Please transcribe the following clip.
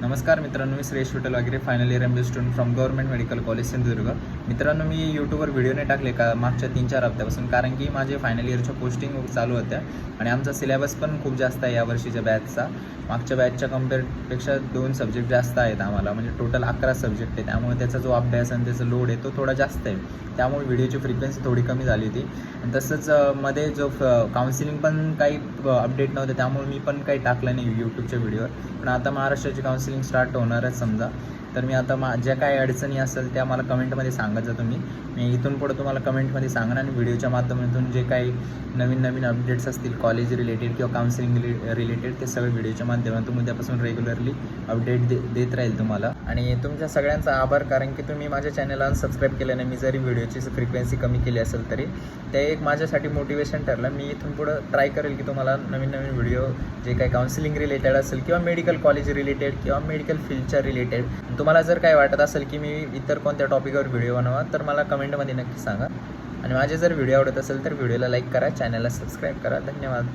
नमस्कार मित्रांनो, मी श्रेयश विठ्ठल वगैरे final year MBA student from government medical college Sindhudurg. मित्रांनो, मी यूट्यूबवर व्हिडिओ नाही टाकले का मागच्या 3-4 हप्त्यापासून, कारण की माझे फायनल इयरच्या पोस्टिंग चालू होत्या आणि आमचा सिलेबस पण खूप जास्त आहे यावर्षीच्या बॅचचा. मागच्या बॅचच्या कम्पेअरपेक्षा 2 सब्जेक्ट जास्त आहेत आम्हाला, म्हणजे टोटल 11 सब्जेक्ट आहे. त्यामुळे त्याचा जो अभ्यास आणि त्याचा लोड आहे तो थोडा जास्त आहे. त्यामुळे व्हिडिओची फ्रिक्वेन्सी थोडी कमी झाली होती. आणि तसंच मध्ये जो काउन्सिलिंग पण काही अपडेट नव्हते, त्यामुळे मी पण काही टाकलं नाही यूट्यूबच्या व्हिडिओवर. पण आता महाराष्ट्राची काउन्सिलिंग स्टार्ट होणारच समजा, तर मी आता ज्या काही अडचणी असेल त्या मला कमेंटमध्ये सांगत जा तुम्ही. मी इथून पुढे तुम्हाला कमेंटमध्ये सांगणार आणि व्हिडिओच्या माध्यमातून जे काही नवीन अपडेट्स असतील कॉलेज रिलेटेड किंवा काउन्सिलिंग रिलेटेड, ते सगळे व्हिडिओच्या माध्यमातून उद्यापासून रेग्युलरली अपडेट देत राहील तुम्हाला. आणि तुमच्या सगळ्यांचा आभार, कारण की तुम्ही माझ्या चॅनलला अनसबस्क्राईब केल्याने मी जरी व्हिडिओची फ्रिक्वेन्सी कमी केली असेल तरी ते एक माझ्यासाठी मोटिवेशन ठरलं. मी इथून पुढं ट्राय करेल की तुम्हाला नवीन व्हिडिओ जे काही काउन्सिलिंग रिलेटेड असेल किंवा मेडिकल कॉलेज रिलेटेड किंवा मेडिकल फील्डच्या रिलेटेड, तुम्हाला जर काय वाटत असेल की मी इतर कोणत्या टॉपिकवर व्हिडिओ बनवा, तर मला कमेंटमध्ये नक्की सांगा. आणि माझे जर व्हिडिओ आवडत असेल तर व्हिडिओला लाईक करा, चॅनलला सबस्क्राईब करा. धन्यवाद.